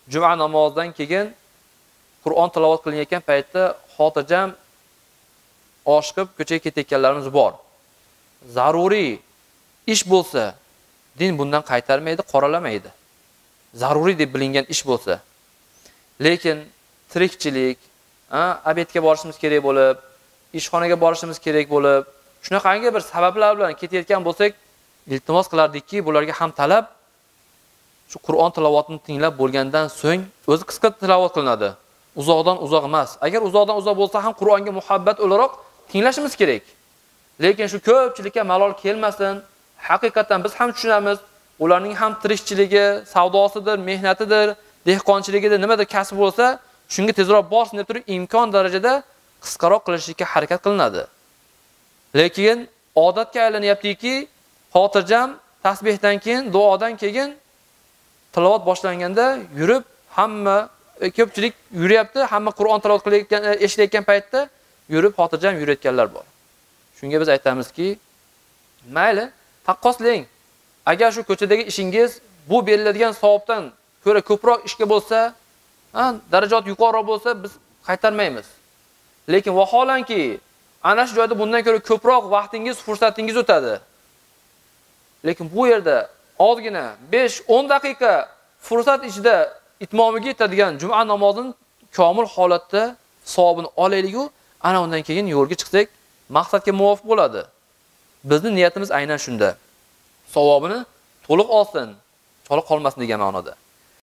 juma namozidan keyin Qur'on tilovat qilinayotgan paytda xotirjam oshiqib ko'chaga ketayotganlarimiz bor. Zaruriy ish bo'lsa, din bundan qaytarmaydi, qoralamaydi. Zaruriy deb bilingan ish bo'lsa. Lekin tirikchilik, obedga borishimiz kerak bo'lib, ishxonaga borishimiz kerak bo'lib, shunaqangi bir sabablar bilan ketayotgan bo'lsak, iltimos qilardikki, bularga ham talab shu Qur'on tilovatini tinglab bo'lgandan so'ng o'zi qisqa tilovat qilinadi. Uzoqdan uzoq emas. Agar uzoqdan uzoq bo'lsa ham Qur'onga muhabbat o'laroq tinglashimiz kerak. Lekin shu ko'pchilikka malol kelmasin. Haqiqatan biz ham tushunamiz, ularning ham tirikchiligi, savdosidir, mehnatidir, dehqonchiligidir, nimadir kasb bo'lsa, shunga tezroq borsin deb turib imkon darajada qisqaroq qilishga harakat qilinadi. Lekin odatga aylanyaptiki, xotirjam tasbihdan keyin, duodan keyin tilovat boshlanganda yurib, hamma ko'pchilik yuryapti, hamma Qur'on tilovat qilayotgan, eshitayotgan paytda yurib xotirjam yurayotganlar bor. Shunga biz aytamizki, mayli, taqqoslang. Agar shu ko'chadagi ishingiz bu beriladigan savobdan ko'ra ko'proq ishga bo'lsa, darajat yuqoriroq bo'lsa, biz qaytarmaymiz. Lekin vaholanki, ana shu joyda bundan ko'ra ko'proq vaqtingiz, fursatingiz o'tadi. Lekin bu yerda ozgina 5-10 daqiqa fursat ichida itmomiga yetadigan juma namozini komil holatda savobini olaylik-ku, ana undan keyin yo'lga chiqsak, maqsadga muvofiq bo'ladi. Bizning niyatimiz aynan shunda. Savobini to'liq olsin, choliq qolmasin degan ma'noda.